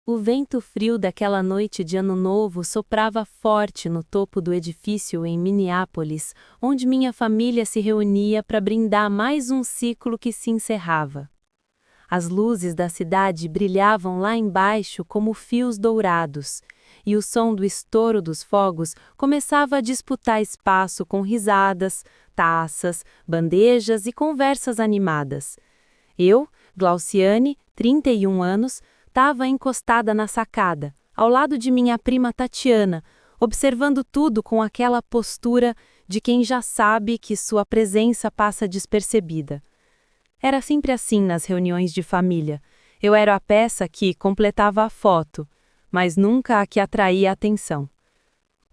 O vento frio daquela noite de Ano Novo soprava forte no topo do edifício em Minneapolis, onde minha família se reunia para brindar mais um ciclo que se encerrava. As luzes da cidade brilhavam lá embaixo como fios dourados, e o som do estouro dos fogos começava a disputar espaço com risadas, taças, bandejas e conversas animadas. Eu, Glauciane, 31 anos, estava encostada na sacada, ao lado de minha prima Tatiana, observando tudo com aquela postura de quem já sabe que sua presença passa despercebida. Era sempre assim nas reuniões de família. Eu era a peça que completava a foto, mas nunca a que atraía a atenção.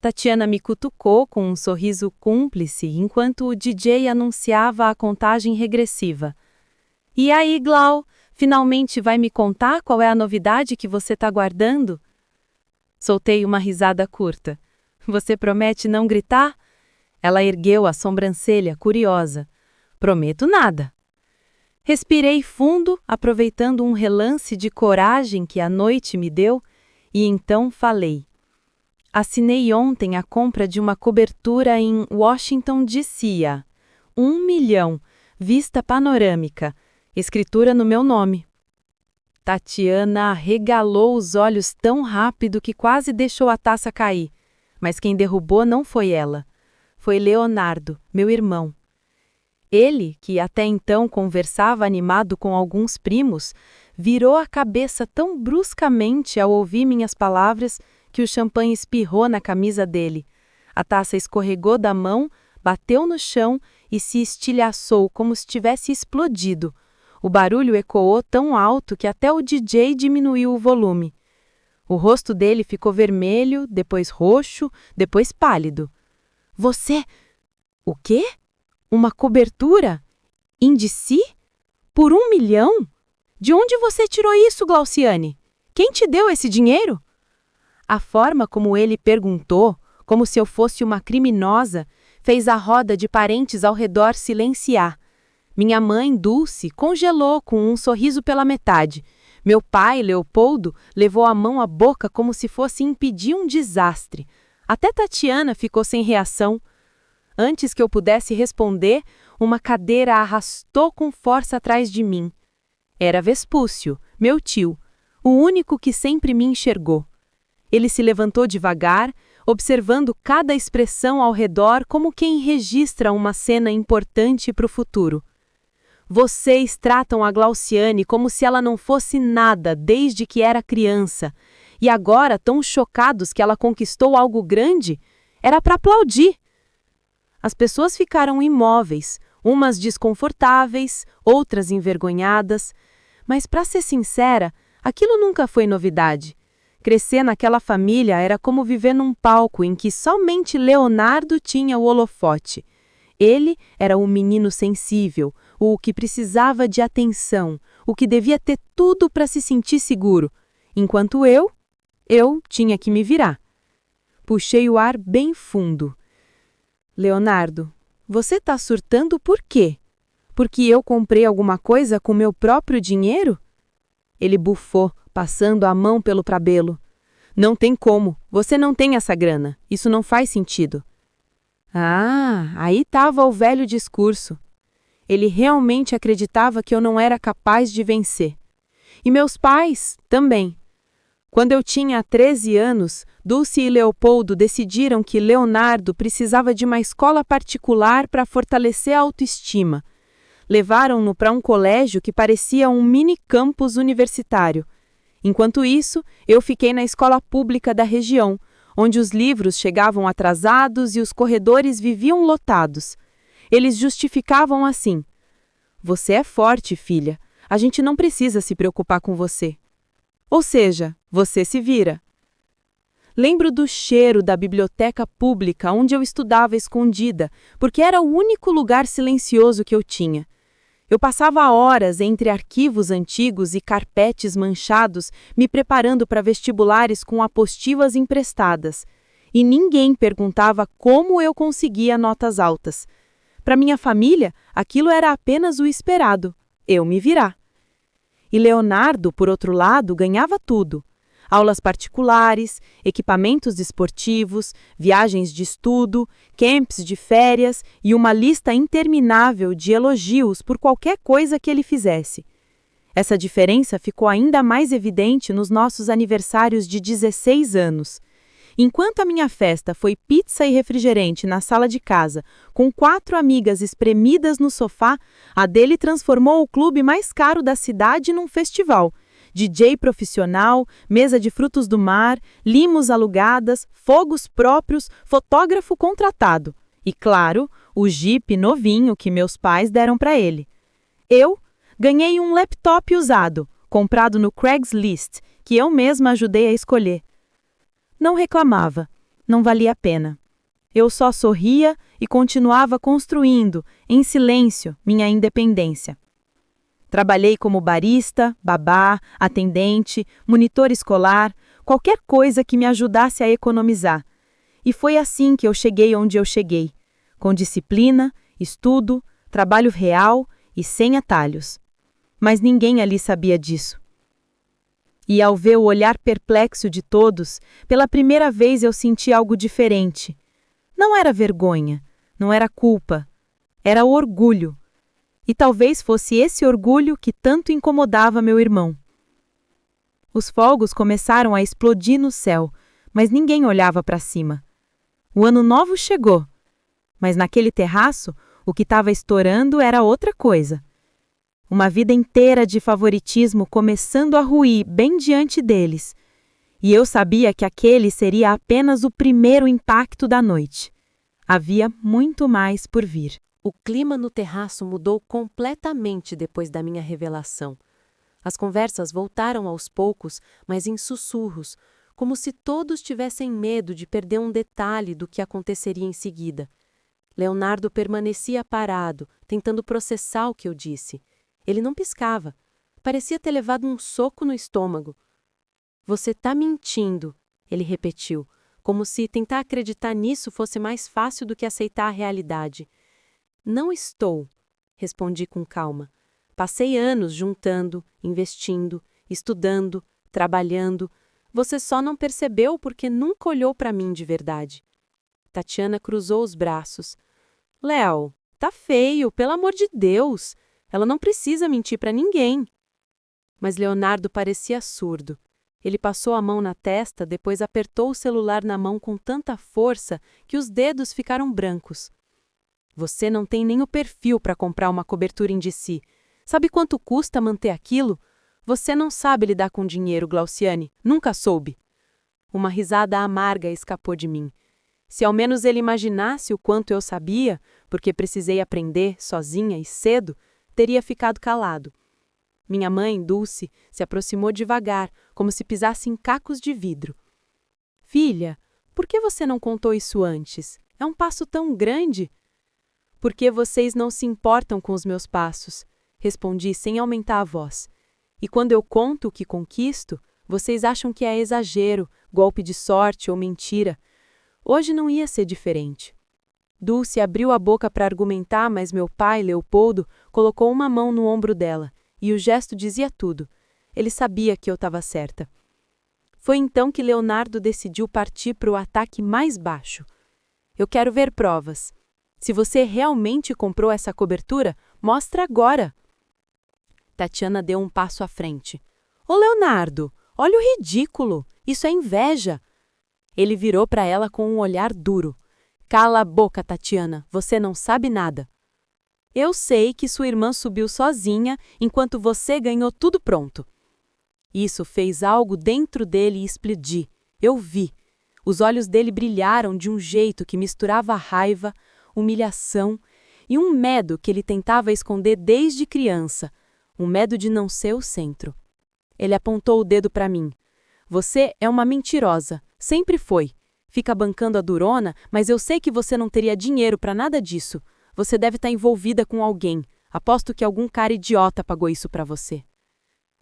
Tatiana me cutucou com um sorriso cúmplice enquanto o DJ anunciava a contagem regressiva. E aí, Glau, finalmente vai me contar qual é a novidade que você está guardando? Soltei uma risada curta. Você promete não gritar? Ela ergueu a sobrancelha, curiosa. Prometo nada. Respirei fundo, aproveitando um relance de coragem que a noite me deu, e então falei. Assinei ontem a compra de uma cobertura em Washington, D.C. a 1 milhão, vista panorâmica, escritura no meu nome. Tatiana arregalou os olhos tão rápido que quase deixou a taça cair, mas quem derrubou não foi ela. Foi Leonardo, meu irmão. Ele, que até então conversava animado com alguns primos, virou a cabeça tão bruscamente ao ouvir minhas palavras que o champanhe espirrou na camisa dele. A taça escorregou da mão, bateu no chão e se estilhaçou como se tivesse explodido. O barulho ecoou tão alto que até o DJ diminuiu o volume. O rosto dele ficou vermelho, depois roxo, depois pálido. Você... O quê? Uma cobertura? Indici? Por 1 milhão? De onde você tirou isso, Glauciane? Quem te deu esse dinheiro? A forma como ele perguntou, como se eu fosse uma criminosa, fez a roda de parentes ao redor silenciar. Minha mãe, Dulce, congelou com um sorriso pela metade. Meu pai, Leopoldo, levou a mão à boca como se fosse impedir um desastre. Até Tatiana ficou sem reação. Antes que eu pudesse responder, uma cadeira arrastou com força atrás de mim. Era Vespúcio, meu tio, o único que sempre me enxergou. Ele se levantou devagar, observando cada expressão ao redor como quem registra uma cena importante para o futuro. Vocês tratam a Glauciane como se ela não fosse nada desde que era criança, e agora, tão chocados que ela conquistou algo grande, era para aplaudir. As pessoas ficaram imóveis, umas desconfortáveis, outras envergonhadas, mas, para ser sincera, aquilo nunca foi novidade. Crescer naquela família era como viver num palco em que somente Leonardo tinha o holofote. Ele era o menino sensível, o que precisava de atenção, o que devia ter tudo para se sentir seguro, enquanto eu tinha que me virar. Puxei o ar bem fundo. Leonardo, você está surtando por quê? Porque eu comprei alguma coisa com meu próprio dinheiro? Ele bufou, passando a mão pelo cabelo. Não tem como, você não tem essa grana, isso não faz sentido. Ah, aí estava o velho discurso. Ele realmente acreditava que eu não era capaz de vencer. E meus pais também. Quando eu tinha 13 anos, Dulce e Leopoldo decidiram que Leonardo precisava de uma escola particular para fortalecer a autoestima. Levaram-no para um colégio que parecia um mini campus universitário. Enquanto isso, eu fiquei na escola pública da região, onde os livros chegavam atrasados e os corredores viviam lotados. Eles justificavam assim: você é forte, filha. A gente não precisa se preocupar com você. Ou seja, você se vira. Lembro do cheiro da biblioteca pública onde eu estudava escondida, porque era o único lugar silencioso que eu tinha. Eu passava horas entre arquivos antigos e carpetes manchados, me preparando para vestibulares com apostilas emprestadas. E ninguém perguntava como eu conseguia notas altas. Para minha família, aquilo era apenas o esperado, eu me virar. E Leonardo, por outro lado, ganhava tudo. aulas particulares, equipamentos esportivos, viagens de estudo, camps de férias e uma lista interminável de elogios por qualquer coisa que ele fizesse. Essa diferença ficou ainda mais evidente nos nossos aniversários de 16 anos. Enquanto a minha festa foi pizza e refrigerante na sala de casa, com 4 amigas espremidas no sofá, a dele transformou o clube mais caro da cidade num festival. DJ profissional, mesa de frutos do mar, limos alugadas, fogos próprios, fotógrafo contratado. E, claro, o Jeep novinho que meus pais deram para ele. Eu ganhei um laptop usado, comprado no Craigslist, que eu mesma ajudei a escolher. Não reclamava, não valia a pena. Eu só sorria e continuava construindo, em silêncio, minha independência. Trabalhei como barista, babá, atendente, monitor escolar, qualquer coisa que me ajudasse a economizar. E foi assim que eu cheguei onde eu cheguei, com disciplina, estudo, trabalho real e sem atalhos. Mas ninguém ali sabia disso. E ao ver o olhar perplexo de todos, pela primeira vez eu senti algo diferente. Não era vergonha, não era culpa, era orgulho. E talvez fosse esse orgulho que tanto incomodava meu irmão. Os fogos começaram a explodir no céu, mas ninguém olhava para cima. O ano novo chegou, mas naquele terraço, o que estava estourando era outra coisa. Uma vida inteira de favoritismo começando a ruir bem diante deles. E eu sabia que aquele seria apenas o primeiro impacto da noite. Havia muito mais por vir. O clima no terraço mudou completamente depois da minha revelação. As conversas voltaram aos poucos, mas em sussurros, como se todos tivessem medo de perder um detalhe do que aconteceria em seguida. Leonardo permanecia parado, tentando processar o que eu disse. Ele não piscava. Parecia ter levado um soco no estômago. Você tá mentindo, ele repetiu, como se tentar acreditar nisso fosse mais fácil do que aceitar a realidade. Não estou, respondi com calma. Passei anos juntando, investindo, estudando, trabalhando. Você só não percebeu porque nunca olhou para mim de verdade. Tatiana cruzou os braços. Léo, tá feio, pelo amor de Deus. Ela não precisa mentir para ninguém. Mas Leonardo parecia surdo. Ele passou a mão na testa, depois apertou o celular na mão com tanta força que os dedos ficaram brancos. Você não tem nem o perfil para comprar uma cobertura Indici. Sabe quanto custa manter aquilo? Você não sabe lidar com dinheiro, Glauciane. Nunca soube. Uma risada amarga escapou de mim. Se ao menos ele imaginasse o quanto eu sabia, porque precisei aprender sozinha e cedo, teria ficado calado. Minha mãe, Dulce, se aproximou devagar, como se pisasse em cacos de vidro. Filha, por que você não contou isso antes? É um passo tão grande. Porque vocês não se importam com os meus passos, respondi sem aumentar a voz. E quando eu conto o que conquisto, vocês acham que é exagero, golpe de sorte ou mentira. Hoje não ia ser diferente. Dulce abriu a boca para argumentar, mas meu pai, Leopoldo, colocou uma mão no ombro dela, e o gesto dizia tudo. Ele sabia que eu estava certa. Foi então que Leonardo decidiu partir para o ataque mais baixo. Eu quero ver provas. Se você realmente comprou essa cobertura, mostra agora. Tatiana deu um passo à frente. Ô Leonardo, olha o ridículo, isso é inveja. Ele virou para ela com um olhar duro. Cala a boca, Tatiana, você não sabe nada. Eu sei que sua irmã subiu sozinha enquanto você ganhou tudo pronto. Isso fez algo dentro dele explodir. Eu vi. Os olhos dele brilharam de um jeito que misturava raiva, humilhação e um medo que ele tentava esconder desde criança, um medo de não ser o centro. Ele apontou o dedo para mim. Você é uma mentirosa, sempre foi. Fica bancando a durona, mas eu sei que você não teria dinheiro para nada disso. Você deve estar envolvida com alguém. Aposto que algum cara idiota pagou isso para você.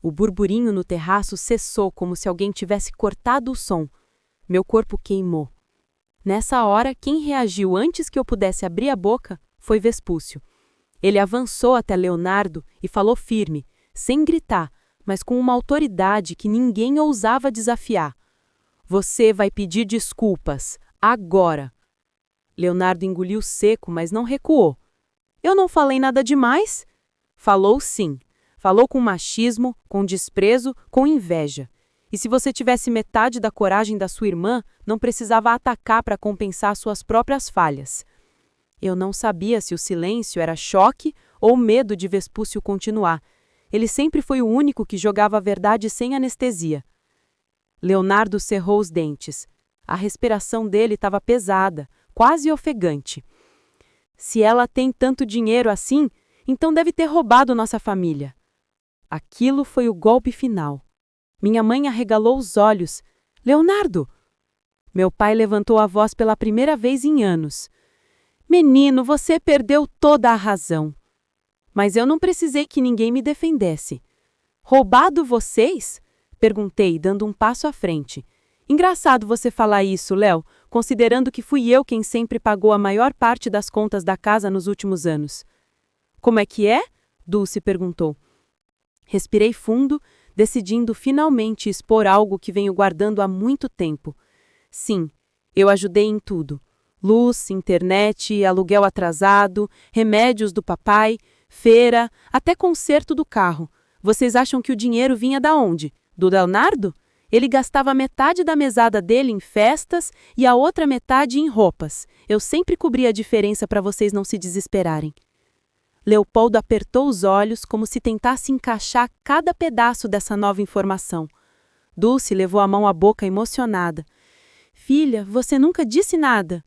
O burburinho no terraço cessou como se alguém tivesse cortado o som. Meu corpo queimou. Nessa hora, quem reagiu antes que eu pudesse abrir a boca foi Vespúcio. Ele avançou até Leonardo e falou firme, sem gritar, mas com uma autoridade que ninguém ousava desafiar. Você vai pedir desculpas, agora. Leonardo engoliu seco, mas não recuou. Eu não falei nada demais? Falou sim. Falou com machismo, com desprezo, com inveja. E se você tivesse metade da coragem da sua irmã, não precisava atacar para compensar suas próprias falhas. Eu não sabia se o silêncio era choque ou medo de Vespúcio continuar. Ele sempre foi o único que jogava a verdade sem anestesia. Leonardo cerrou os dentes. A respiração dele estava pesada, quase ofegante. Se ela tem tanto dinheiro assim, então deve ter roubado nossa família. Aquilo foi o golpe final. Minha mãe arregalou os olhos. Leonardo! Meu pai levantou a voz pela primeira vez em anos. Menino, você perdeu toda a razão. Mas eu não precisei que ninguém me defendesse. Roubado vocês? Perguntei, dando um passo à frente. Engraçado você falar isso, Léo, considerando que fui eu quem sempre pagou a maior parte das contas da casa nos últimos anos. Como é que é? Dulce perguntou. Respirei fundo, decidindo finalmente expor algo que venho guardando há muito tempo. Sim, eu ajudei em tudo. Luz, internet, aluguel atrasado, remédios do papai, feira, até conserto do carro. Vocês acham que o dinheiro vinha da onde? Do Leonardo? Ele gastava metade da mesada dele em festas e a outra metade em roupas. Eu sempre cobria a diferença para vocês não se desesperarem. Leopoldo apertou os olhos como se tentasse encaixar cada pedaço dessa nova informação. Dulce levou a mão à boca emocionada. Filha, você nunca disse nada.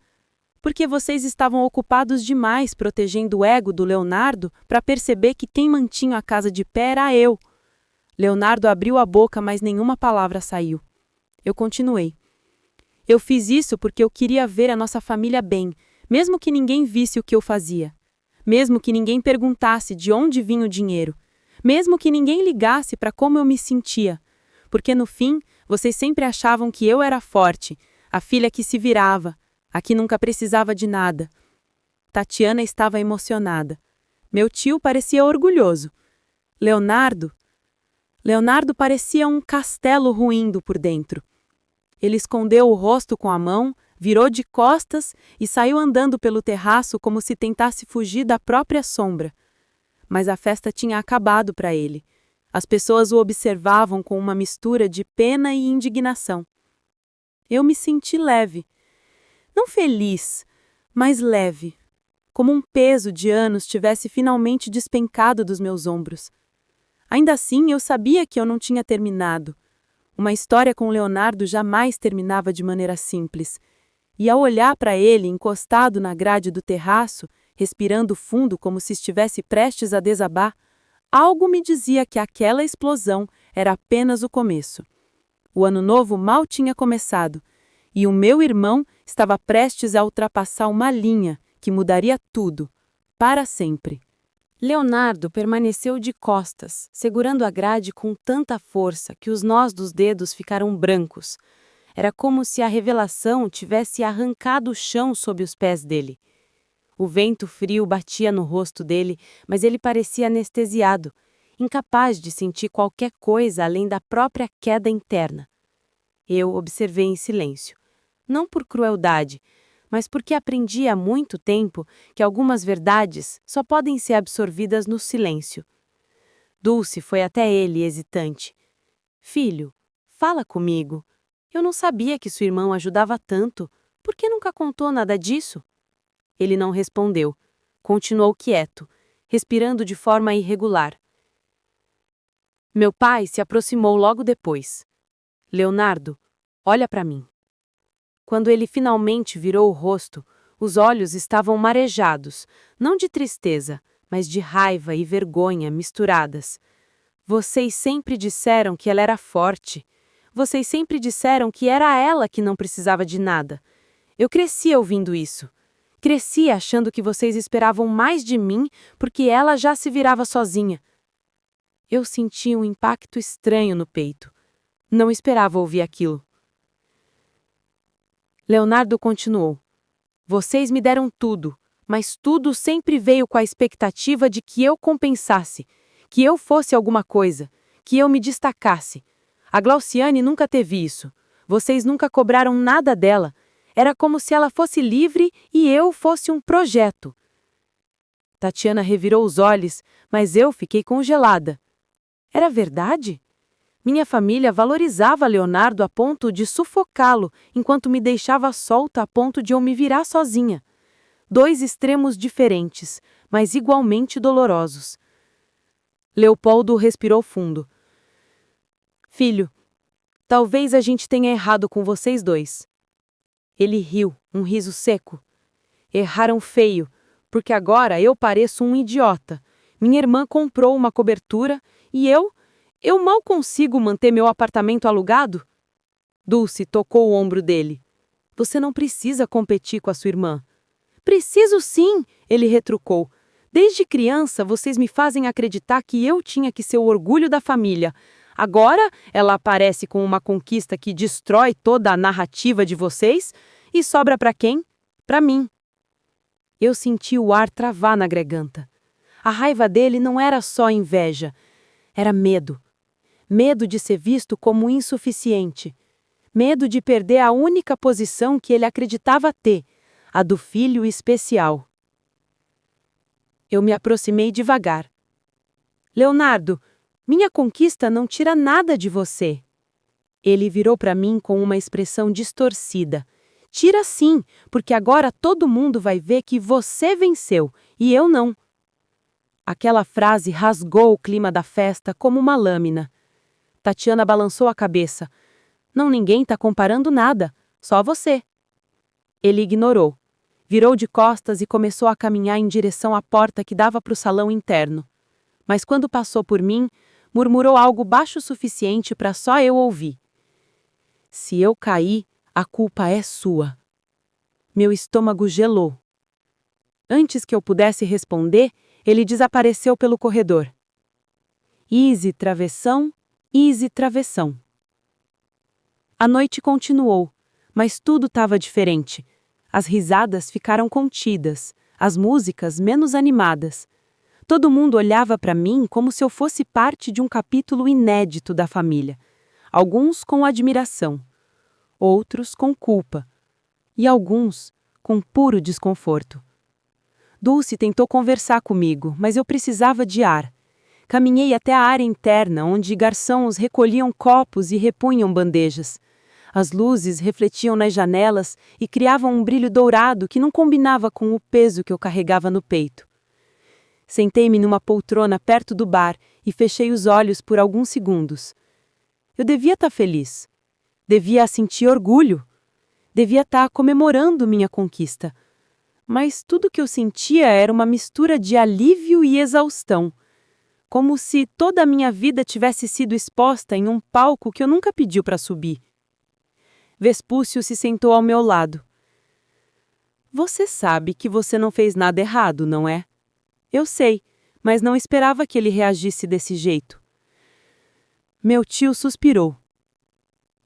Porque vocês estavam ocupados demais protegendo o ego do Leonardo para perceber que quem mantinha a casa de pé era eu. Leonardo abriu a boca, mas nenhuma palavra saiu. Eu continuei. Eu fiz isso porque eu queria ver a nossa família bem, mesmo que ninguém visse o que eu fazia. Mesmo que ninguém perguntasse de onde vinha o dinheiro. Mesmo que ninguém ligasse para como eu me sentia. Porque no fim, vocês sempre achavam que eu era forte, a filha que se virava, a que nunca precisava de nada. Tatiana estava emocionada. Meu tio parecia orgulhoso. Leonardo parecia um castelo ruindo por dentro. Ele escondeu o rosto com a mão, virou de costas e saiu andando pelo terraço como se tentasse fugir da própria sombra. Mas a festa tinha acabado para ele. As pessoas o observavam com uma mistura de pena e indignação. Eu me senti leve. Não feliz, mas leve. Como um peso de anos tivesse finalmente despencado dos meus ombros. Ainda assim, eu sabia que eu não tinha terminado. Uma história com Leonardo jamais terminava de maneira simples. E ao olhar para ele, encostado na grade do terraço, respirando fundo como se estivesse prestes a desabar, algo me dizia que aquela explosão era apenas o começo. O ano novo mal tinha começado, e o meu irmão estava prestes a ultrapassar uma linha que mudaria tudo, para sempre. Leonardo permaneceu de costas, segurando a grade com tanta força que os nós dos dedos ficaram brancos. Era como se a revelação tivesse arrancado o chão sob os pés dele. O vento frio batia no rosto dele, mas ele parecia anestesiado, incapaz de sentir qualquer coisa além da própria queda interna. Eu observei em silêncio. Não por crueldade, mas porque aprendi há muito tempo que algumas verdades só podem ser absorvidas no silêncio. Dulce foi até ele, hesitante. Filho, fala comigo. Eu não sabia que sua irmã o ajudava tanto. Por que nunca contou nada disso? Ele não respondeu. Continuou quieto, respirando de forma irregular. Meu pai se aproximou logo depois. Leonardo, olha para mim. Quando ele finalmente virou o rosto, os olhos estavam marejados, não de tristeza, mas de raiva e vergonha misturadas. Vocês sempre disseram que ela era forte. Vocês sempre disseram que era ela que não precisava de nada. Eu cresci ouvindo isso. Cresci achando que vocês esperavam mais de mim porque ela já se virava sozinha. Eu senti um impacto estranho no peito. Não esperava ouvir aquilo. Leonardo continuou. Vocês me deram tudo, mas tudo sempre veio com a expectativa de que eu compensasse, que eu fosse alguma coisa, Que eu me destacasse. A Glauciane nunca teve isso. Vocês nunca cobraram nada dela. Era como se ela fosse livre e eu fosse um projeto. Tatiana revirou os olhos, mas eu fiquei congelada. Era verdade? Minha família valorizava Leonardo a ponto de sufocá-lo, enquanto me deixava solta a ponto de eu me virar sozinha. 2 extremos diferentes, mas igualmente dolorosos. Leopoldo respirou fundo. Filho, talvez a gente tenha errado com vocês 2. Ele riu, um riso seco. Erraram feio, porque agora eu pareço um idiota. Minha irmã comprou uma cobertura e eu mal consigo manter meu apartamento alugado? Dulce tocou o ombro dele. Você não precisa competir com a sua irmã. Preciso sim, ele retrucou. Desde criança vocês me fazem acreditar que eu tinha que ser o orgulho da família. Agora ela aparece com uma conquista que destrói toda a narrativa de vocês e sobra para quem? Para mim. Eu senti o ar travar na garganta. A raiva dele não era só inveja, era medo. Medo de ser visto como insuficiente. Medo de perder a única posição que ele acreditava ter, a do filho especial. Eu me aproximei devagar. Leonardo, minha conquista não tira nada de você. Ele virou para mim com uma expressão distorcida. Tira sim, porque agora todo mundo vai ver que você venceu e eu não. Aquela frase rasgou o clima da festa como uma lâmina. Tatiana balançou a cabeça. Não, ninguém está comparando nada, só você. Ele ignorou. Virou de costas e começou a caminhar em direção à porta que dava para o salão interno. Mas quando passou por mim, murmurou algo baixo o suficiente para só eu ouvir. Se eu cair, a culpa é sua. Meu estômago gelou. Antes que eu pudesse responder, ele desapareceu pelo corredor. Easy, travessão, easy, travessão. A noite continuou, mas tudo estava diferente. As risadas ficaram contidas, as músicas menos animadas. Todo mundo olhava para mim como se eu fosse parte de um capítulo inédito da família. Alguns com admiração, outros com culpa, e alguns com puro desconforto. Dulce tentou conversar comigo, mas eu precisava de ar. Caminhei até a área interna, onde garçons recolhiam copos e repunham bandejas. As luzes refletiam nas janelas e criavam um brilho dourado que não combinava com o peso que eu carregava no peito. Sentei-me numa poltrona perto do bar e fechei os olhos por alguns segundos. Eu devia estar feliz. Devia sentir orgulho. Devia estar comemorando minha conquista. Mas tudo que eu sentia era uma mistura de alívio e exaustão. Como se toda a minha vida tivesse sido exposta em um palco que eu nunca pedi para subir. Vespúcio se sentou ao meu lado. Você sabe que você não fez nada errado, não é? Eu sei, mas não esperava que ele reagisse desse jeito. Meu tio suspirou.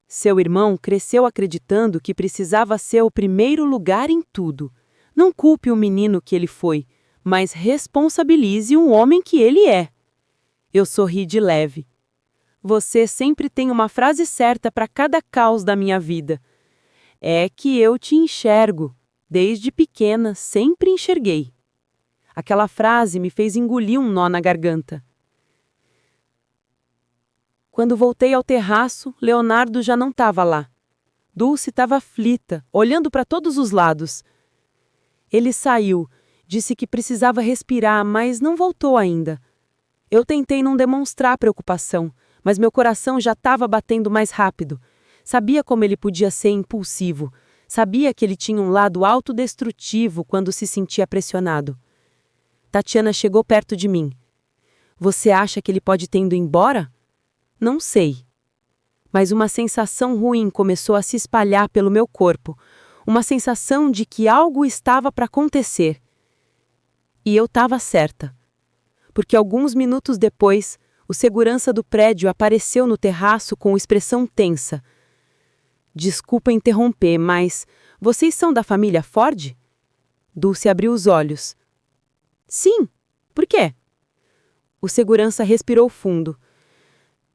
Seu irmão cresceu acreditando que precisava ser o primeiro lugar em tudo. Não culpe o menino que ele foi, mas responsabilize o homem que ele é. Eu sorri de leve. Você sempre tem uma frase certa para cada caos da minha vida. É que eu te enxergo. Desde pequena, sempre enxerguei. Aquela frase me fez engolir um nó na garganta. Quando voltei ao terraço, Leonardo já não estava lá. Dulce estava aflita, olhando para todos os lados. Ele saiu, disse que precisava respirar, mas não voltou ainda. Eu tentei não demonstrar preocupação, mas meu coração já estava batendo mais rápido. Sabia como ele podia ser impulsivo. Sabia que ele tinha um lado autodestrutivo quando se sentia pressionado. Tatiana chegou perto de mim. Você acha que ele pode ter ido embora? Não sei. Mas uma sensação ruim começou a se espalhar pelo meu corpo. Uma sensação de que algo estava para acontecer. E eu estava certa. Porque alguns minutos depois, o segurança do prédio apareceu no terraço com expressão tensa. Desculpa interromper, mas vocês são da família Ford? Dulce abriu os olhos. Sim. Por quê? O segurança respirou fundo.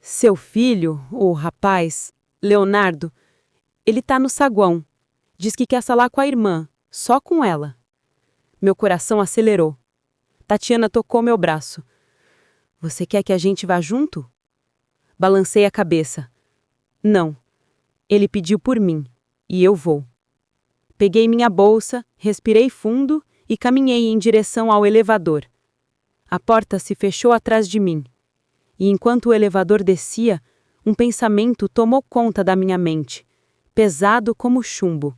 Seu filho, o rapaz, Leonardo, ele tá no saguão. Diz que quer falar com a irmã, só com ela. Meu coração acelerou. Tatiana tocou meu braço. Você quer que a gente vá junto? Balancei a cabeça. Não. Ele pediu por mim, e eu vou. Peguei minha bolsa, respirei fundo e caminhei em direção ao elevador. A porta se fechou atrás de mim. E enquanto o elevador descia, um pensamento tomou conta da minha mente, pesado como chumbo.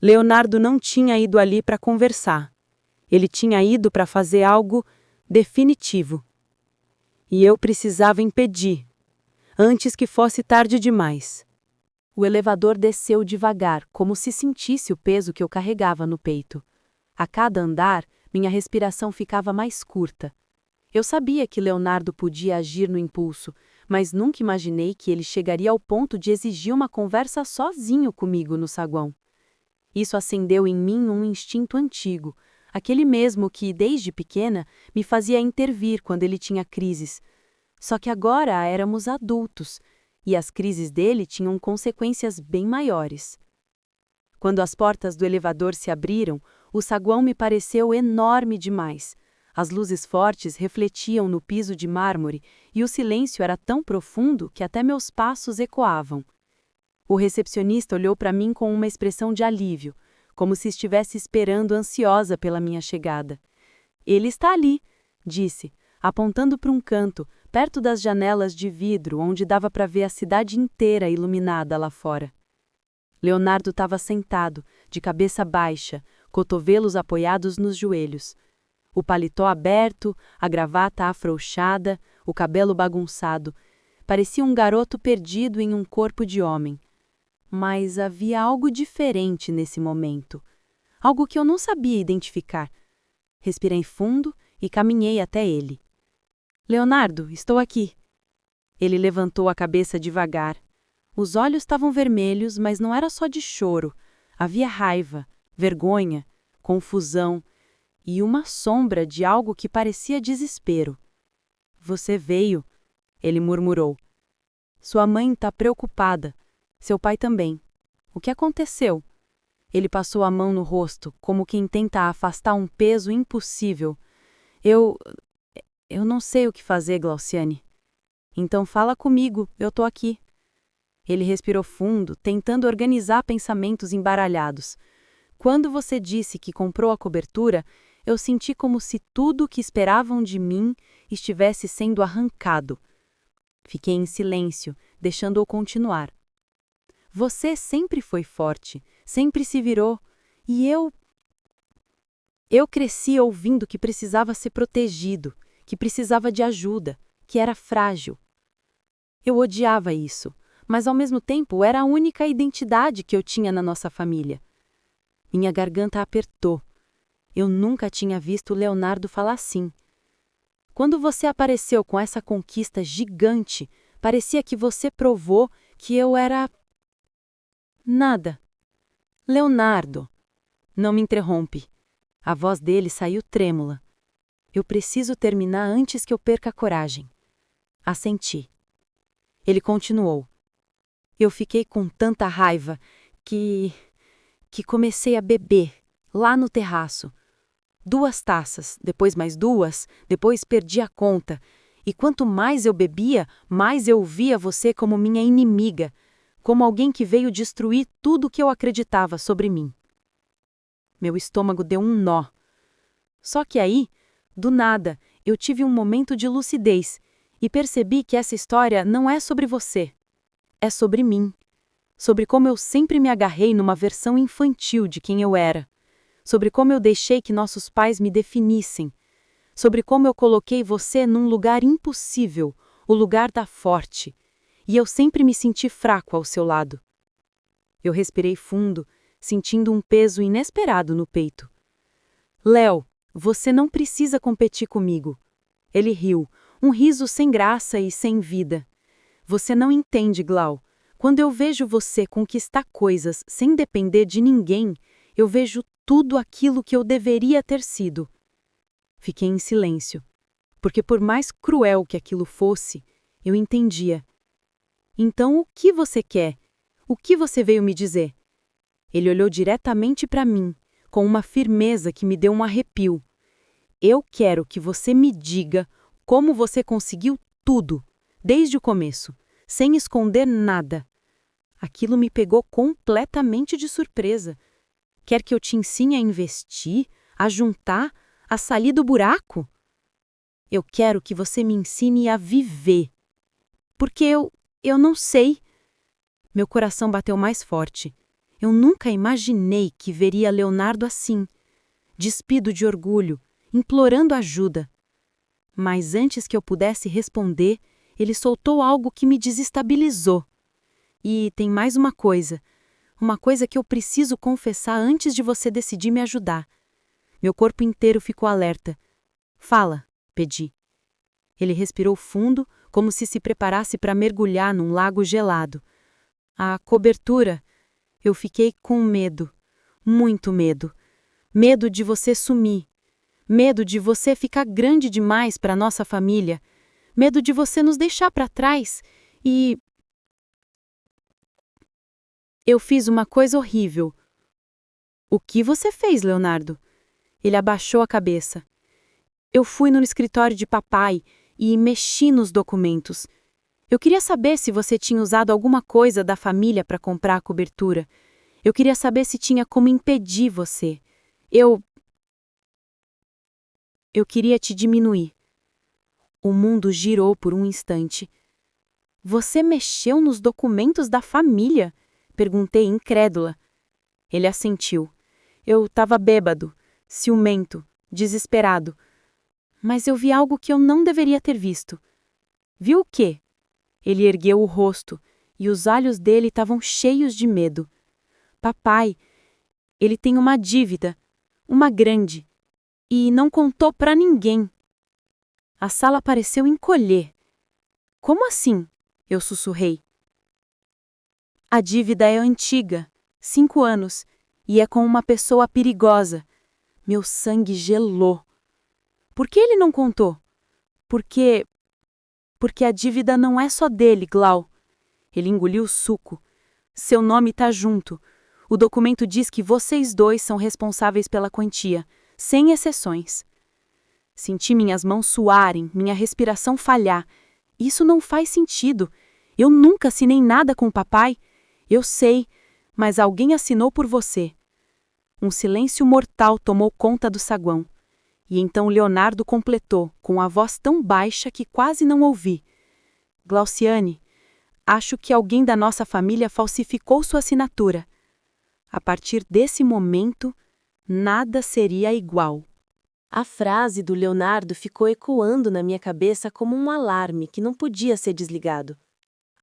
Leonardo não tinha ido ali para conversar. Ele tinha ido para fazer algo definitivo. E eu precisava impedir, antes que fosse tarde demais. O elevador desceu devagar, como se sentisse o peso que eu carregava no peito. A cada andar, minha respiração ficava mais curta. Eu sabia que Leonardo podia agir no impulso, mas nunca imaginei que ele chegaria ao ponto de exigir uma conversa sozinho comigo no saguão. Isso acendeu em mim um instinto antigo, aquele mesmo que, desde pequena, me fazia intervir quando ele tinha crises. Só que agora éramos adultos, e as crises dele tinham consequências bem maiores. Quando as portas do elevador se abriram, o saguão me pareceu enorme demais. As luzes fortes refletiam no piso de mármore e o silêncio era tão profundo que até meus passos ecoavam. O recepcionista olhou para mim com uma expressão de alívio, como se estivesse esperando ansiosa pela minha chegada. Ele está ali, disse, apontando para um canto, perto das janelas de vidro onde dava para ver a cidade inteira iluminada lá fora. Leonardo estava sentado, de cabeça baixa, cotovelos apoiados nos joelhos. O paletó aberto, a gravata afrouxada, o cabelo bagunçado. Parecia um garoto perdido em um corpo de homem. Mas havia algo diferente nesse momento. Algo que eu não sabia identificar. Respirei fundo e caminhei até ele. Leonardo, estou aqui. Ele levantou a cabeça devagar. Os olhos estavam vermelhos, mas não era só de choro. Havia raiva, vergonha, confusão e uma sombra de algo que parecia desespero. Você veio, ele murmurou. Sua mãe está preocupada. Seu pai também. O que aconteceu? Ele passou a mão no rosto, como quem tenta afastar um peso impossível. Eu não sei o que fazer, Glauciane. Então fala comigo, eu tô aqui. Ele respirou fundo, tentando organizar pensamentos embaralhados. Quando você disse que comprou a cobertura, eu senti como se tudo o que esperavam de mim estivesse sendo arrancado. Fiquei em silêncio, deixando-o continuar. Você sempre foi forte, sempre se virou, e eu cresci ouvindo que precisava ser protegido, que precisava de ajuda, que era frágil. Eu odiava isso, mas ao mesmo tempo era a única identidade que eu tinha na nossa família. Minha garganta apertou. Eu nunca tinha visto Leonardo falar assim. Quando você apareceu com essa conquista gigante, parecia que você provou que eu era... nada. Leonardo. Não me interrompe. A voz dele saiu trêmula. Eu preciso terminar antes que eu perca a coragem. Assenti. Ele continuou. Eu fiquei com tanta raiva que comecei a beber, lá no terraço. 2 taças, depois mais 2, depois perdi a conta. E quanto mais eu bebia, mais eu via você como minha inimiga, como alguém que veio destruir tudo o que eu acreditava sobre mim. Meu estômago deu um nó. Só que aí, do nada, eu tive um momento de lucidez e percebi que essa história não é sobre você. É sobre mim. Sobre como eu sempre me agarrei numa versão infantil de quem eu era. Sobre como eu deixei que nossos pais me definissem. Sobre como eu coloquei você num lugar impossível, o lugar da forte. E eu sempre me senti fraco ao seu lado. Eu respirei fundo, sentindo um peso inesperado no peito. Léo, você não precisa competir comigo. Ele riu, um riso sem graça e sem vida. Você não entende, Glau. Quando eu vejo você conquistar coisas sem depender de ninguém, eu vejo tudo aquilo que eu deveria ter sido. Fiquei em silêncio, porque por mais cruel que aquilo fosse, Eu entendia. Então, o que você quer? O que você veio me dizer? Ele olhou diretamente para mim, com uma firmeza que me deu um arrepio. Eu quero que você me diga como você conseguiu tudo, desde o começo, sem esconder nada. Aquilo me pegou completamente de surpresa. Quer que eu te ensine a investir, a juntar, a sair do buraco? Eu quero que você me ensine a viver. Porque eu não sei. Meu coração bateu mais forte. Eu nunca imaginei que veria Leonardo assim, despido de orgulho, implorando ajuda. Mas antes que eu pudesse responder, ele soltou algo que me desestabilizou. E tem mais uma coisa que eu preciso confessar antes de você decidir me ajudar. Meu corpo inteiro ficou alerta. Fala, pedi. Ele respirou fundo, como se preparasse para mergulhar num lago gelado. A cobertura. Eu fiquei com medo, muito medo. Medo de você sumir. Medo de você ficar grande demais para nossa família. Medo de você nos deixar para trás. E eu fiz uma coisa horrível. O que você fez, Leonardo? Ele abaixou a cabeça. Eu fui no escritório de papai e mexi nos documentos. Eu queria saber se você tinha usado alguma coisa da família para comprar a cobertura. Eu queria saber se tinha como impedir você. Eu queria te diminuir. O mundo girou por um instante. Você mexeu nos documentos da família? Perguntei incrédula. Ele assentiu. Eu estava bêbado, ciumento, desesperado. Mas eu vi algo que eu não deveria ter visto. Viu o quê? Ele ergueu o rosto, e os olhos dele estavam cheios de medo. Papai, ele tem uma dívida, uma grande, e não contou para ninguém. A sala pareceu encolher. Como assim? Eu sussurrei. A dívida é antiga, 5 anos, e é com uma pessoa perigosa. Meu sangue gelou. Por que ele não contou? Porque a dívida não é só dele, Glau. Ele engoliu o suco. Seu nome tá junto. O documento diz que vocês dois são responsáveis pela quantia, sem exceções. Senti minhas mãos suarem, minha respiração falhar. Isso não faz sentido. Eu nunca assinei nada com o papai. Eu sei, mas alguém assinou por você. Um silêncio mortal tomou conta do saguão. E então Leonardo completou, com a voz tão baixa que quase não ouvi. Glauciane, acho que alguém da nossa família falsificou sua assinatura. A partir desse momento, nada seria igual. A frase do Leonardo ficou ecoando na minha cabeça como um alarme que não podia ser desligado.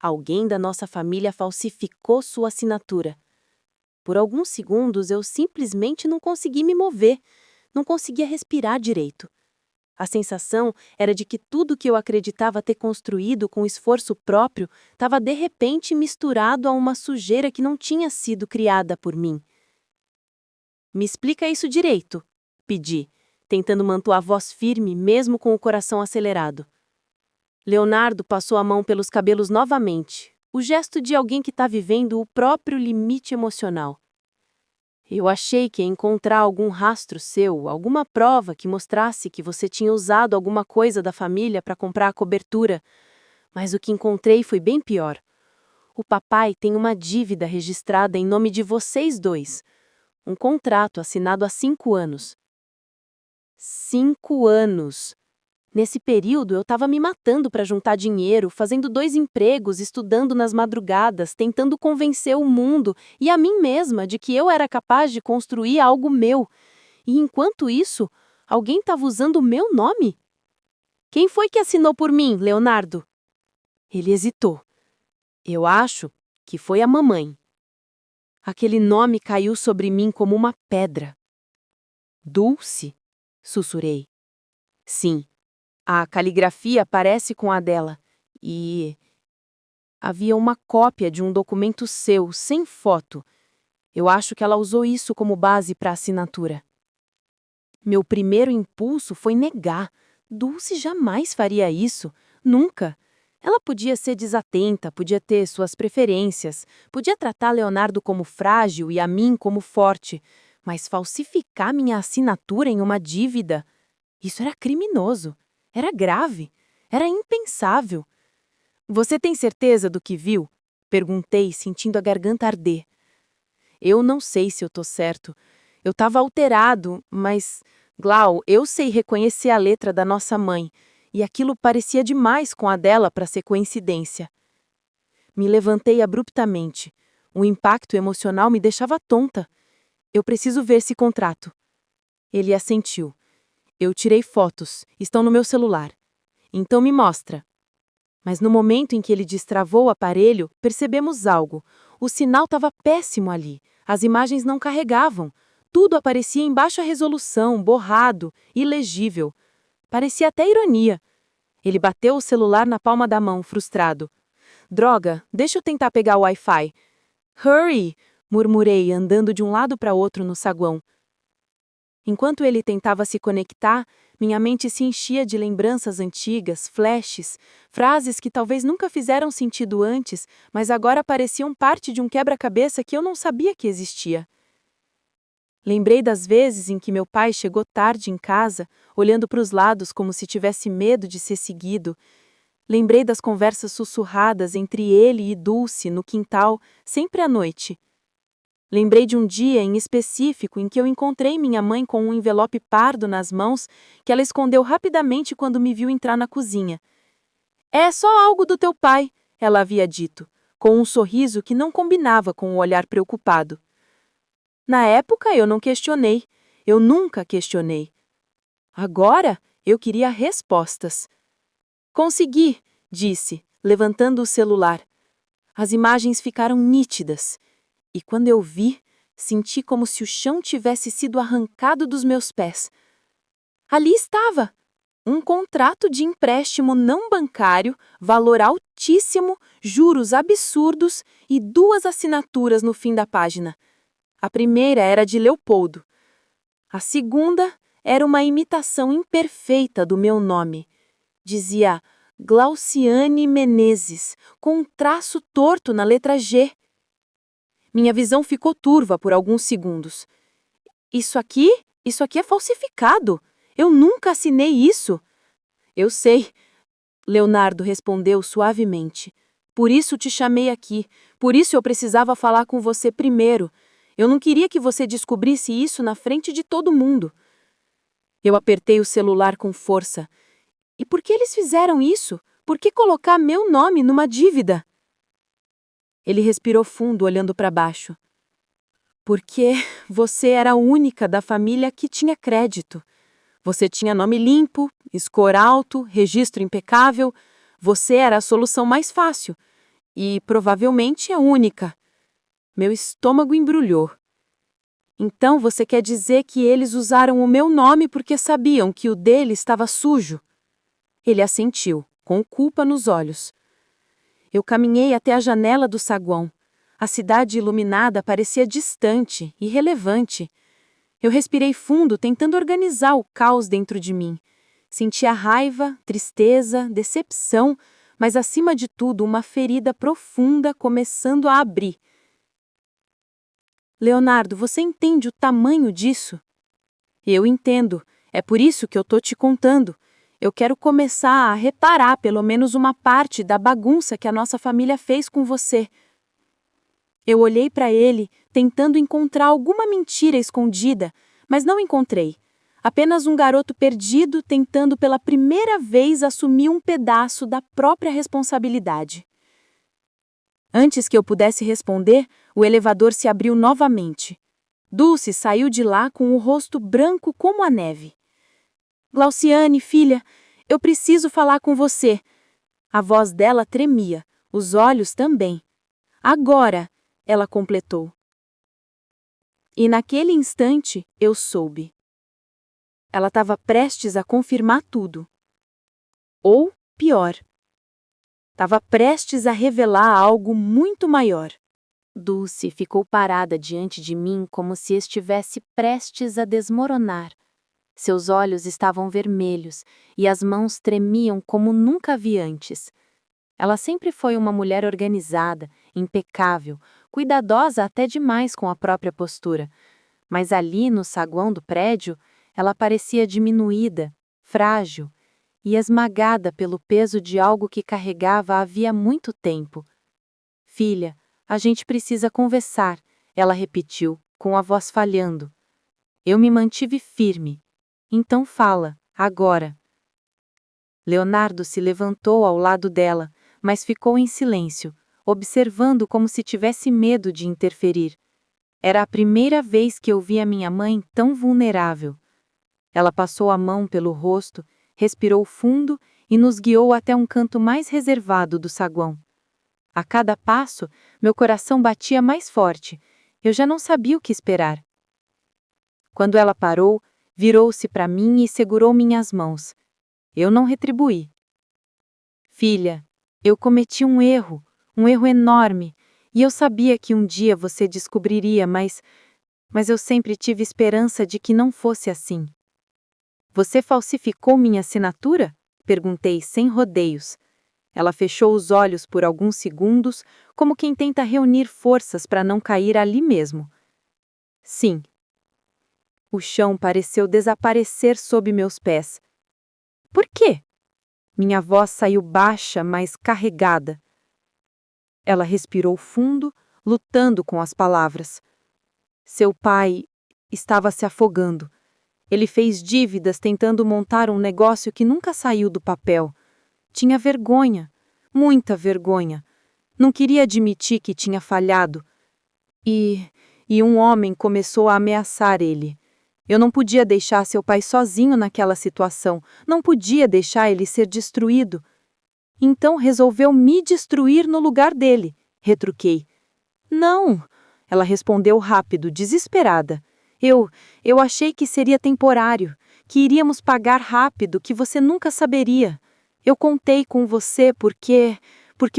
Alguém da nossa família falsificou sua assinatura. Por alguns segundos eu simplesmente não consegui me mover, não conseguia respirar direito. A sensação era de que tudo que eu acreditava ter construído com esforço próprio estava de repente misturado a uma sujeira que não tinha sido criada por mim. Me explica isso direito, pedi, tentando manter a voz firme mesmo com o coração acelerado. Leonardo passou a mão pelos cabelos novamente, o gesto de alguém que está vivendo o próprio limite emocional. Eu achei que ia encontrar algum rastro seu, alguma prova que mostrasse que você tinha usado alguma coisa da família para comprar a cobertura, mas o que encontrei foi bem pior. O papai tem uma dívida registrada em nome de vocês dois, um contrato assinado há 5 anos. 5 anos! Nesse período, eu estava me matando para juntar dinheiro, fazendo 2 empregos, estudando nas madrugadas, tentando convencer o mundo e a mim mesma de que eu era capaz de construir algo meu. E enquanto isso, alguém estava usando o meu nome? Quem foi que assinou por mim, Leonardo? Ele hesitou. Eu acho que foi a mamãe. Aquele nome caiu sobre mim como uma pedra. Dulce? Sussurrei. Sim. A caligrafia parece com a dela, e havia uma cópia de um documento seu, sem foto. Eu acho que ela usou isso como base para a assinatura. Meu primeiro impulso foi negar. Dulce jamais faria isso. Nunca. Ela podia ser desatenta, podia ter suas preferências, podia tratar Leonardo como frágil e a mim como forte, mas falsificar minha assinatura em uma dívida, isso era criminoso, era grave, era impensável. Você tem certeza do que viu? Perguntei, sentindo a garganta arder. Eu não sei se eu tô certo. Eu estava alterado, mas, Glau, eu sei reconhecer a letra da nossa mãe, e aquilo parecia demais com a dela para ser coincidência. Me levantei abruptamente. O impacto emocional me deixava tonta. Eu preciso ver esse contrato. Ele assentiu. Eu tirei fotos, estão no meu celular. Então me mostra. Mas no momento em que ele destravou o aparelho, percebemos algo. O sinal estava péssimo ali. As imagens não carregavam. Tudo aparecia em baixa resolução, borrado, ilegível. Parecia até ironia. Ele bateu o celular na palma da mão, frustrado. Droga, deixa eu tentar pegar o Wi-Fi. Hurry! Murmurei, andando de um lado para outro no saguão. Enquanto ele tentava se conectar, minha mente se enchia de lembranças antigas, flashes, frases que talvez nunca fizeram sentido antes, mas agora pareciam parte de um quebra-cabeça que eu não sabia que existia. Lembrei das vezes em que meu pai chegou tarde em casa, olhando para os lados como se tivesse medo de ser seguido. Lembrei das conversas sussurradas entre ele e Dulce no quintal, sempre à noite. Lembrei de um dia em específico em que eu encontrei minha mãe com um envelope pardo nas mãos que ela escondeu rapidamente quando me viu entrar na cozinha. É só algo do teu pai, ela havia dito, com um sorriso que não combinava com o olhar preocupado. Na época eu não questionei, eu nunca questionei. Agora eu queria respostas. Consegui, disse, levantando o celular. As imagens ficaram nítidas. E quando eu vi, senti como se o chão tivesse sido arrancado dos meus pés. Ali estava! Um contrato de empréstimo não bancário, valor altíssimo, juros absurdos e 2 assinaturas no fim da página. A primeira era de Leopoldo. A segunda era uma imitação imperfeita do meu nome. Dizia Glauciane Menezes, com um traço torto na letra G. Minha visão ficou turva por alguns segundos. Isso aqui é falsificado. Eu nunca assinei isso. Eu sei, Leonardo respondeu suavemente. Por isso te chamei aqui. Por isso eu precisava falar com você primeiro. Eu não queria que você descobrisse isso na frente de todo mundo. Eu apertei o celular com força. E por que eles fizeram isso? Por que colocar meu nome numa dívida? Ele respirou fundo, olhando para baixo. Porque você era a única da família que tinha crédito. Você tinha nome limpo, score alto, registro impecável. Você era a solução mais fácil. E provavelmente a única. Meu estômago embrulhou. Então você quer dizer que eles usaram o meu nome porque sabiam que o dele estava sujo? Ele assentiu, com culpa nos olhos. Eu caminhei até a janela do saguão. A cidade iluminada parecia distante, irrelevante. Eu respirei fundo, tentando organizar o caos dentro de mim. Sentia raiva, tristeza, decepção, mas acima de tudo uma ferida profunda começando a abrir. Leonardo, você entende o tamanho disso? Eu entendo. É por isso que eu tô te contando. Eu quero começar a reparar pelo menos uma parte da bagunça que a nossa família fez com você. Eu olhei para ele, tentando encontrar alguma mentira escondida, mas não encontrei. Apenas um garoto perdido tentando pela primeira vez assumir um pedaço da própria responsabilidade. Antes que eu pudesse responder, o elevador se abriu novamente. Dulce saiu de lá com o rosto branco como a neve. Glauciane, filha, eu preciso falar com você. A voz dela tremia, os olhos também. Agora, ela completou. E naquele instante, eu soube. Ela estava prestes a confirmar tudo. Ou, pior, estava prestes a revelar algo muito maior. Dulce ficou parada diante de mim como se estivesse prestes a desmoronar. Seus olhos estavam vermelhos e as mãos tremiam como nunca vi antes. Ela sempre foi uma mulher organizada, impecável, cuidadosa até demais com a própria postura. Mas ali, no saguão do prédio, ela parecia diminuída, frágil e esmagada pelo peso de algo que carregava havia muito tempo. Filha, a gente precisa conversar, ela repetiu, com a voz falhando. Eu me mantive firme. Então fala, agora. Leonardo se levantou ao lado dela, mas ficou em silêncio, observando como se tivesse medo de interferir. Era a primeira vez que eu via minha mãe tão vulnerável. Ela passou a mão pelo rosto, respirou fundo e nos guiou até um canto mais reservado do saguão. A cada passo, meu coração batia mais forte. Eu já não sabia o que esperar. Quando ela parou, virou-se para mim e segurou minhas mãos. Eu não retribuí. Filha, eu cometi um erro enorme, e eu sabia que um dia você descobriria, mas eu sempre tive esperança de que não fosse assim. Você falsificou minha assinatura? Perguntei sem rodeios. Ela fechou os olhos por alguns segundos, como quem tenta reunir forças para não cair ali mesmo. Sim. O chão pareceu desaparecer sob meus pés. Por quê? Minha voz saiu baixa, mas carregada. Ela respirou fundo, lutando com as palavras. Seu pai estava se afogando. Ele fez dívidas tentando montar um negócio que nunca saiu do papel. Tinha vergonha, muita vergonha. Não queria admitir que tinha falhado. E um homem começou a ameaçar ele. Eu não podia deixar seu pai sozinho naquela situação. Não podia deixar ele ser destruído. Então resolveu me destruir no lugar dele, retruquei. Não, ela respondeu rápido, desesperada. Eu achei que seria temporário, que iríamos pagar rápido, que você nunca saberia. Eu contei com você porque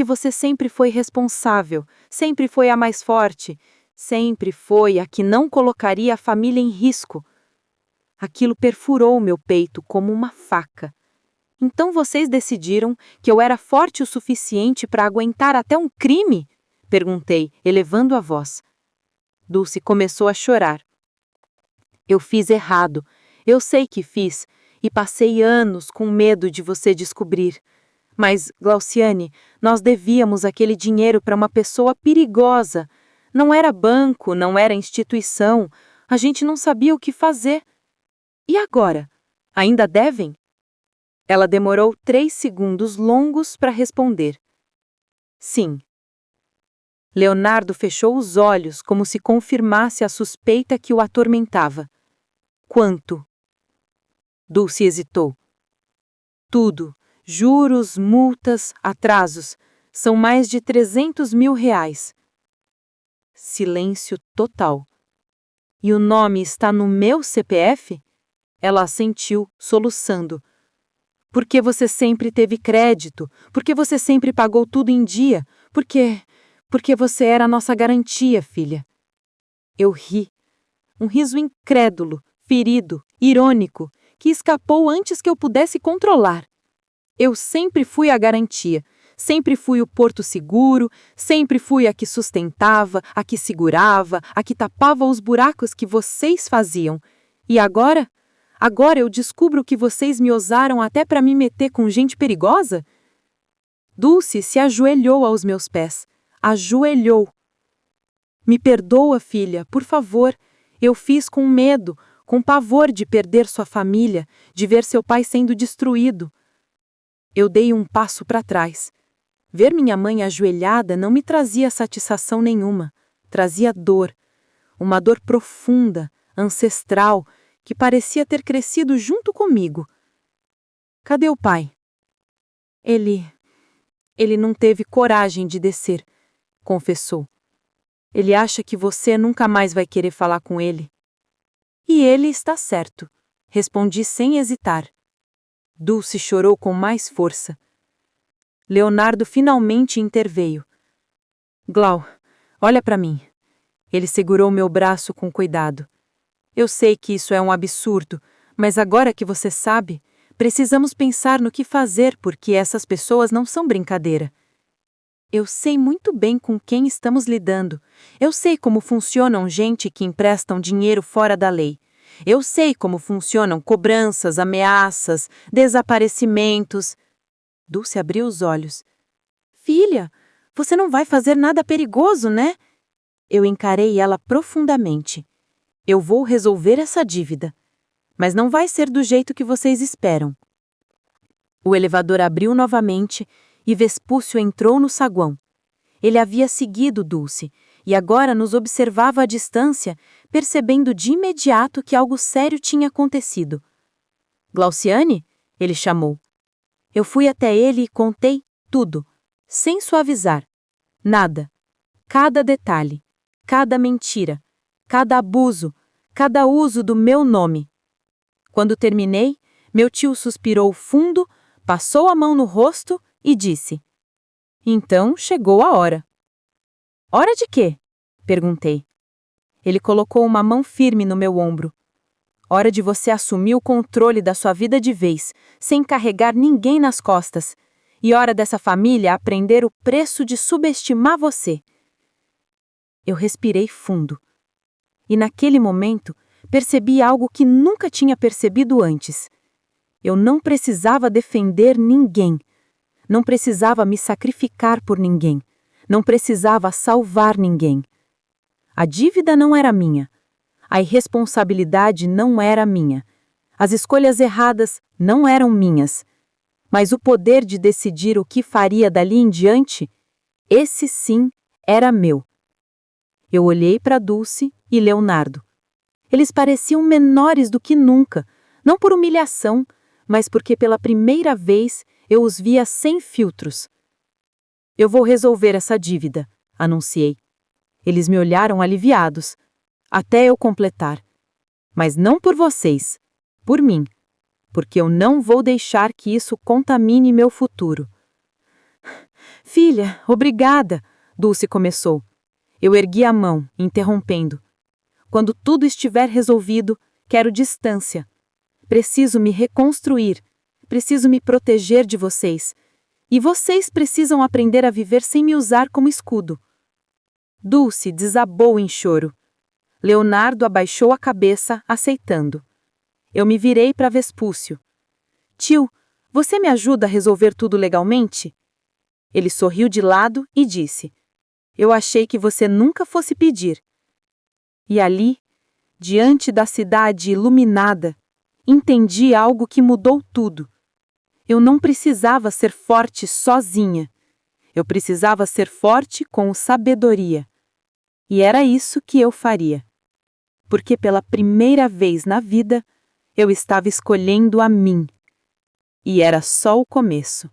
você sempre foi responsável, sempre foi a mais forte, sempre foi a que não colocaria a família em risco. Aquilo perfurou meu peito como uma faca. Então vocês decidiram que eu era forte o suficiente para aguentar até um crime? Perguntei, elevando a voz. Dulce começou a chorar. Eu fiz errado. Eu sei que fiz. E passei anos com medo de você descobrir. Mas, Glauciane, nós devíamos aquele dinheiro para uma pessoa perigosa. Não era banco, não era instituição. A gente não sabia o que fazer. E agora? Ainda devem? Ela demorou 3 segundos longos para responder. Sim. Leonardo fechou os olhos como se confirmasse a suspeita que o atormentava. Quanto? Dulce hesitou. Tudo. Juros, multas, atrasos. São mais de 300 mil reais. Silêncio total. E o nome está no meu CPF? Ela assentiu, soluçando. Porque você sempre teve crédito, porque você sempre pagou tudo em dia, porque você era a nossa garantia, filha. Eu ri. Um riso incrédulo, ferido, irônico, que escapou antes que eu pudesse controlar. Eu sempre fui a garantia, sempre fui o porto seguro, sempre fui a que sustentava, a que segurava, a que tapava os buracos que vocês faziam. E agora? Agora eu descubro que vocês me usaram até para me meter com gente perigosa? Dulce se ajoelhou aos meus pés. Ajoelhou. Me perdoa, filha, por favor. Eu fiz com medo, com pavor de perder sua família, de ver seu pai sendo destruído. Eu dei um passo para trás. Ver minha mãe ajoelhada não me trazia satisfação nenhuma. Trazia dor. Uma dor profunda, ancestral, que parecia ter crescido junto comigo. Cadê o pai? Ele não teve coragem de descer, confessou. Ele acha que você nunca mais vai querer falar com ele. E ele está certo, respondi sem hesitar. Dulce chorou com mais força. Leonardo finalmente interveio. Glau, olha para mim. Ele segurou meu braço com cuidado. Eu sei que isso é um absurdo, mas agora que você sabe, precisamos pensar no que fazer porque essas pessoas não são brincadeira. Eu sei muito bem com quem estamos lidando. Eu sei como funcionam gente que emprestam dinheiro fora da lei. Eu sei como funcionam cobranças, ameaças, desaparecimentos. Dulce abriu os olhos. Filha, você não vai fazer nada perigoso, né? Eu encarei ela profundamente. Eu vou resolver essa dívida. Mas não vai ser do jeito que vocês esperam. O elevador abriu novamente e Vespúcio entrou no saguão. Ele havia seguido Dulce e agora nos observava à distância, percebendo de imediato que algo sério tinha acontecido. Glauciane? Ele chamou. Eu fui até ele e contei tudo, sem suavizar. Nada. Cada detalhe, cada mentira, cada abuso, cada uso do meu nome. Quando terminei, meu tio suspirou fundo, passou a mão no rosto e disse: Então chegou a hora. Hora de quê? Perguntei. Ele colocou uma mão firme no meu ombro. Hora de você assumir o controle da sua vida de vez, sem carregar ninguém nas costas. E hora dessa família aprender o preço de subestimar você. Eu respirei fundo. E naquele momento, percebi algo que nunca tinha percebido antes. Eu não precisava defender ninguém. Não precisava me sacrificar por ninguém. Não precisava salvar ninguém. A dívida não era minha. A irresponsabilidade não era minha. As escolhas erradas não eram minhas. Mas o poder de decidir o que faria dali em diante, esse sim era meu. Eu olhei para Dulce e Leonardo. Eles pareciam menores do que nunca, não por humilhação, mas porque pela primeira vez eu os via sem filtros. Eu vou resolver essa dívida, anunciei. Eles me olharam aliviados, até eu completar. Mas não por vocês, por mim, porque eu não vou deixar que isso contamine meu futuro. Filha, obrigada, Dulce começou. Eu ergui a mão, interrompendo. Quando tudo estiver resolvido, quero distância. Preciso me reconstruir. Preciso me proteger de vocês. E vocês precisam aprender a viver sem me usar como escudo. Dulce desabou em choro. Leonardo abaixou a cabeça, aceitando. Eu me virei para Vespúcio. Tio, você me ajuda a resolver tudo legalmente? Ele sorriu de lado e disse: Eu achei que você nunca fosse pedir. E ali, diante da cidade iluminada, entendi algo que mudou tudo. Eu não precisava ser forte sozinha. Eu precisava ser forte com sabedoria. E era isso que eu faria. Porque pela primeira vez na vida, eu estava escolhendo a mim. E era só o começo.